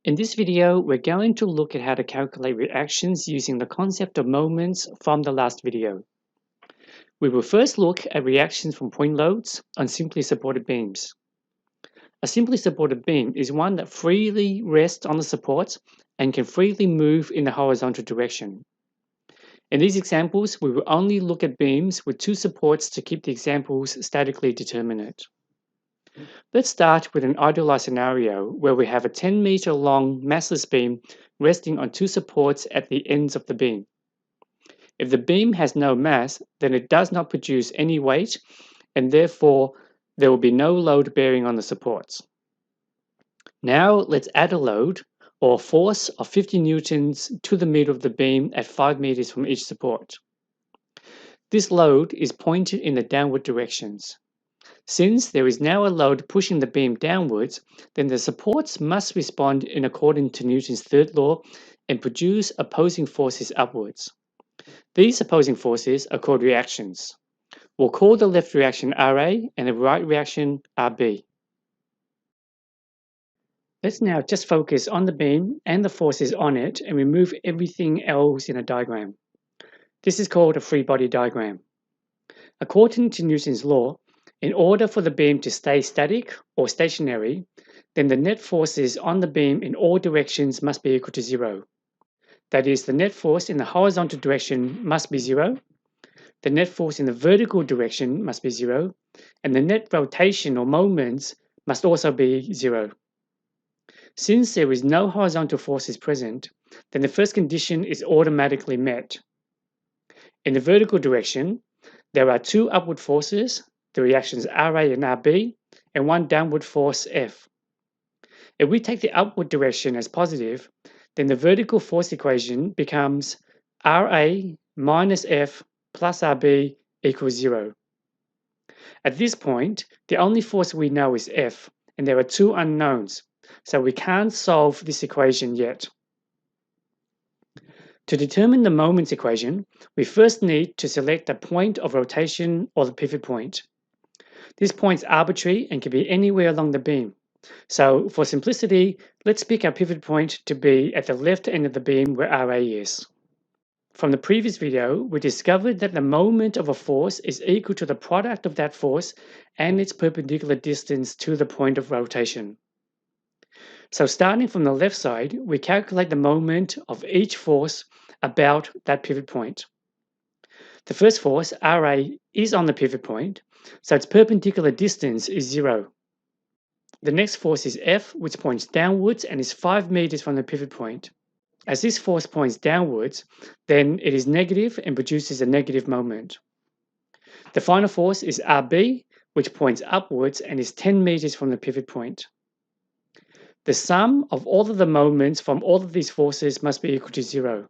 In this video, we're going to look at how to calculate reactions using the concept of moments from the last video. We will first look at reactions from point loads on simply supported beams. A simply supported beam is one that freely rests on the support and can freely move in the horizontal direction. In these examples, we will only look at beams with two supports to keep the examples statically determinate. Let's start with an idealized scenario where we have a 10-meter long massless beam resting on two supports at the ends of the beam. If the beam has no mass, then it does not produce any weight, and therefore there will be no load bearing on the supports. Now let's add a load or force of 50 newtons to the middle of the beam at 5 meters from each support. This load is pointed in the downward directions. Since there is now a load pushing the beam downwards, then the supports must respond in accordance to Newton's third law and produce opposing forces upwards. These opposing forces are called reactions. We'll call the left reaction Ra and the right reaction Rb. Let's now just focus on the beam and the forces on it and remove everything else in a diagram. This is called a free body diagram. According to Newton's law, in order for the beam to stay static or stationary, then the net forces on the beam in all directions must be equal to zero. That is, the net force in the horizontal direction must be zero, the net force in the vertical direction must be zero, and the net rotation or moments must also be zero. Since there is no horizontal forces present, then the first condition is automatically met. In the vertical direction, there are two upward forces, the reactions Ra and Rb, and one downward force F. If we take the upward direction as positive, then the vertical force equation becomes Ra minus F plus Rb equals 0. At this point, the only force we know is F, and there are two unknowns, so we can't solve this equation yet. To determine the moments equation, we first need to select a point of rotation or the pivot point. This point is arbitrary and can be anywhere along the beam. So for simplicity, let's pick our pivot point to be at the left end of the beam where Ra is. From the previous video, we discovered that the moment of a force is equal to the product of that force and its perpendicular distance to the point of rotation. So starting from the left side, we calculate the moment of each force about that pivot point. The first force, Ra, is on the pivot point, so its perpendicular distance is 0. The next force is F, which points downwards and is 5 meters from the pivot point. As this force points downwards, then it is negative and produces a negative moment. The final force is Rb, which points upwards and is 10 meters from the pivot point. The sum of all of the moments from all of these forces must be equal to 0.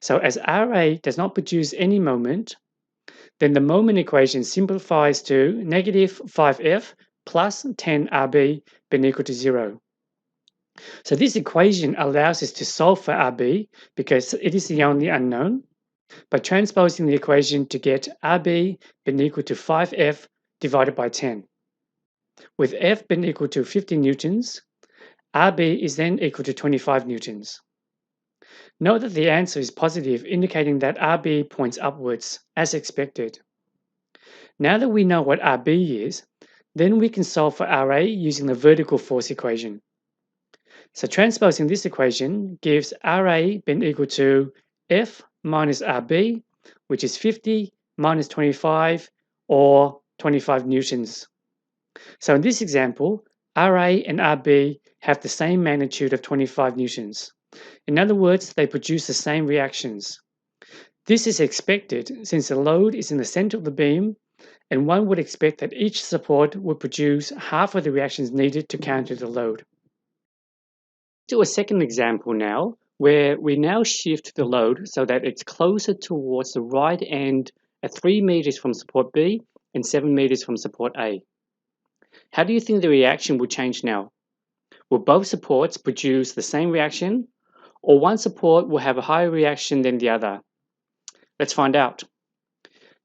So as Ra does not produce any moment, then the moment equation simplifies to negative 5F plus 10Rb being equal to 0. So this equation allows us to solve for Rb because it is the only unknown by transposing the equation to get Rb being equal to 5F divided by 10. With F being equal to 50 newtons, Rb is then equal to 25 newtons. Note that the answer is positive, indicating that Rb points upwards, as expected. Now that we know what Rb is, then we can solve for Ra using the vertical force equation. So transposing this equation gives Ra being equal to F minus Rb, which is 50 minus 25, or 25 newtons. So in this example, Ra and Rb have the same magnitude of 25 newtons. In other words, they produce the same reactions. This is expected since the load is in the center of the beam, and one would expect that each support would produce half of the reactions needed to counter the load. Let's do a second example now, where we now shift the load so that it's closer towards the right end at 3 meters from support B and 7 meters from support A. How do you think the reaction will change now? Will both supports produce the same reaction, or one support will have a higher reaction than the other? Let's find out.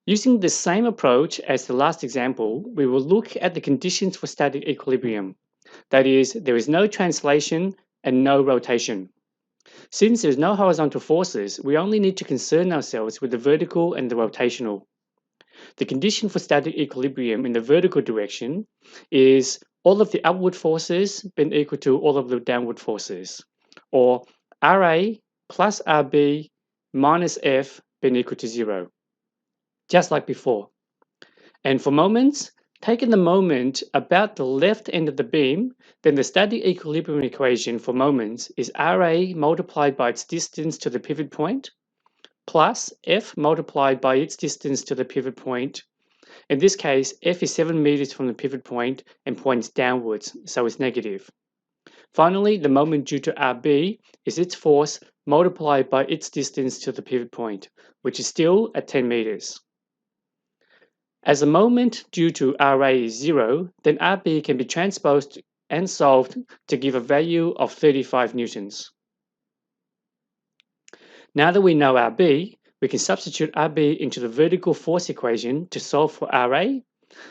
Using the same approach as the last example, we will look at the conditions for static equilibrium. That is, there is no translation and no rotation. Since there's no horizontal forces, we only need to concern ourselves with the vertical and the rotational. The condition for static equilibrium in the vertical direction is all of the upward forces being equal to all of the downward forces, or Ra plus Rb minus F being equal to 0, just like before. And for moments, taking the moment about the left end of the beam, then the static equilibrium equation for moments is Ra multiplied by its distance to the pivot point, plus F multiplied by its distance to the pivot point. In this case, F is 7 meters from the pivot point and points downwards, so it's negative. Finally, the moment due to Rb is its force multiplied by its distance to the pivot point, which is still at 10 meters. As the moment due to Ra is 0, then Rb can be transposed and solved to give a value of 35 newtons. Now that we know Rb, we can substitute Rb into the vertical force equation to solve for Ra,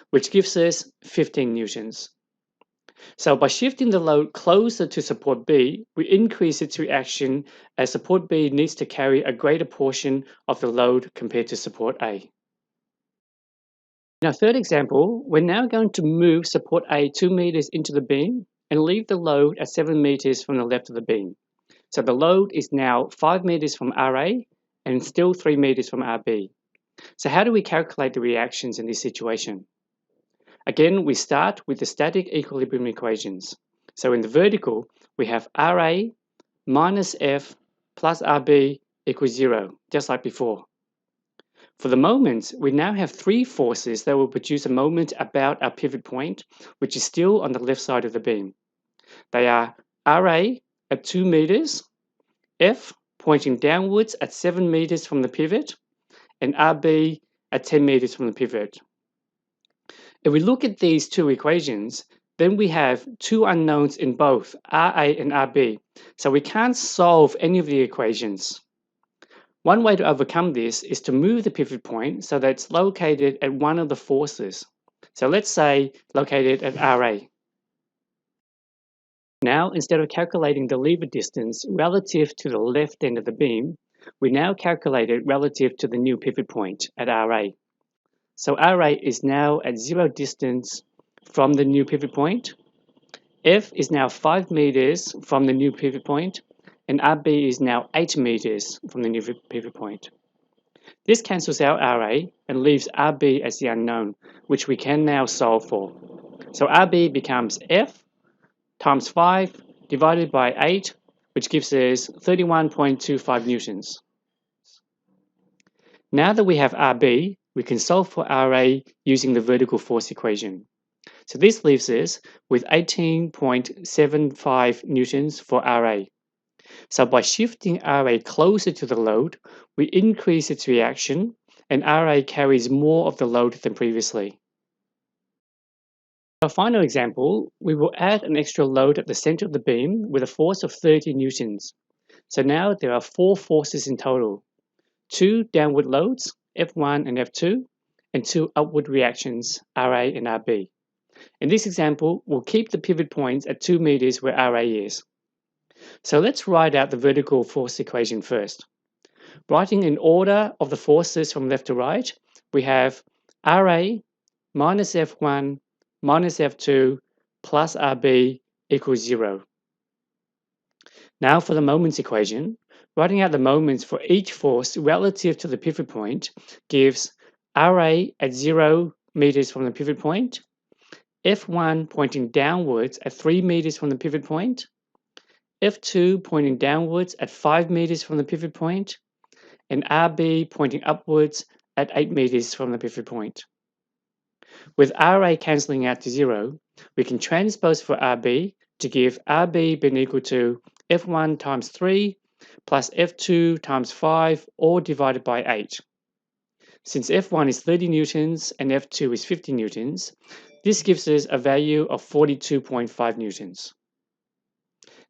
which gives us 15 newtons. So by shifting the load closer to support B, we increase its reaction as support B needs to carry a greater portion of the load compared to support A. In our third example, we're now going to move support A 2 meters into the beam and leave the load at 7 meters from the left of the beam. So the load is now 5 meters from Ra and still 3 meters from Rb. So how do we calculate the reactions in this situation? Again, we start with the static equilibrium equations. So in the vertical, we have Ra minus F plus Rb equals 0, just like before. For the moments, we now have 3 forces that will produce a moment about our pivot point, which is still on the left side of the beam. They are Ra at 2 meters, F pointing downwards at 7 meters from the pivot, and Rb at 10 meters from the pivot. If we look at these two equations, then we have two unknowns in both Ra and Rb, so we can't solve any of the equations. One way to overcome this is to move the pivot point so that it's located at one of the forces. So let's say located at Ra. Now, instead of calculating the lever distance relative to the left end of the beam, we now calculate it relative to the new pivot point at Ra. So Ra is now at 0 distance from the new pivot point. F is now 5 meters from the new pivot point, and Rb is now 8 meters from the new pivot point. This cancels out Ra and leaves Rb as the unknown, which we can now solve for. So Rb becomes F times 5 divided by 8, which gives us 31.25 newtons. Now that we have Rb, we can solve for Ra using the vertical force equation. So this leaves us with 18.75 newtons for Ra. So by shifting Ra closer to the load, we increase its reaction, and Ra carries more of the load than previously. For our final example, we will add an extra load at the center of the beam with a force of 30 newtons. So now there are 4 forces in total: 2 downward loads, F1 and F2, and 2 upward reactions, Ra and Rb. In this example, we'll keep the pivot points at 2 meters where Ra is. So let's write out the vertical force equation first. Writing in order of the forces from left to right, we have Ra minus F1 minus F2 plus Rb equals 0. Now for the moments equation, writing out the moments for each force relative to the pivot point gives Ra at 0 meters from the pivot point, F1 pointing downwards at 3 meters from the pivot point, F2 pointing downwards at 5 meters from the pivot point, and Rb pointing upwards at 8 meters from the pivot point. With Ra cancelling out to 0, we can transpose for Rb to give Rb being equal to F1 times 3 plus F2 times 5, all divided by 8. Since F1 is 30 newtons and F2 is 50 newtons, this gives us a value of 42.5 newtons.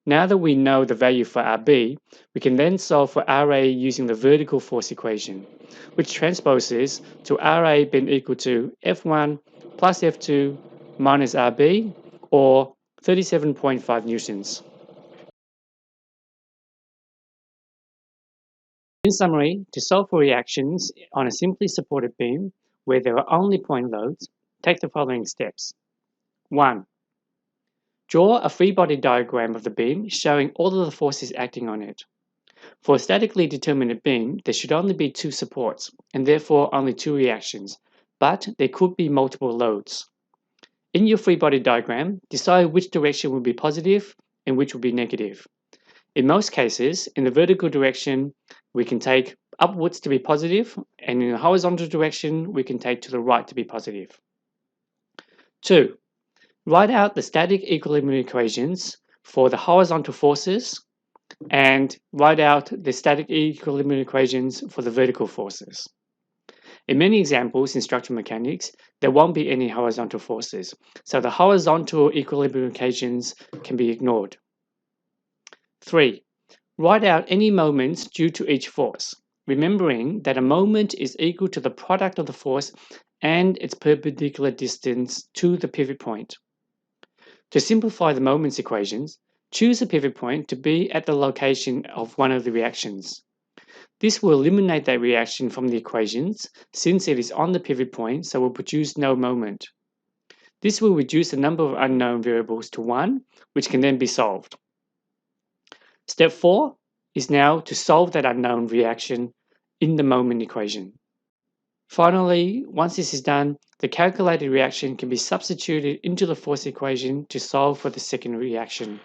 Now that we know the value for Rb, we can then solve for Ra using the vertical force equation, which transposes to Ra being equal to F1 plus F2 minus Rb, or 37.5 newtons. summary, to solve for reactions on a simply supported beam where there are only point loads, take the following steps. 1. Draw a free body diagram of the beam showing all of the forces acting on it. For a statically determinate beam, there should only be 2 supports, and therefore only 2 reactions, but there could be multiple loads. In your free body diagram, decide which direction will be positive and which will be negative. In most cases, in the vertical direction, we can take upwards to be positive, and in the horizontal direction, we can take to the right to be positive. 2. Write out the static equilibrium equations for the horizontal forces and write out the static equilibrium equations for the vertical forces. In many examples in structural mechanics, there won't be any horizontal forces, so the horizontal equilibrium equations can be ignored. 3. Write out any moments due to each force, remembering that a moment is equal to the product of the force and its perpendicular distance to the pivot point. To simplify the moments equations, choose a pivot point to be at the location of one of the reactions. This will eliminate that reaction from the equations since it is on the pivot point, so will produce no moment. This will reduce the number of unknown variables to 1, which can then be solved. Step 4 is now to solve that unknown reaction in the moment equation. Finally, once this is done, the calculated reaction can be substituted into the force equation to solve for the second reaction.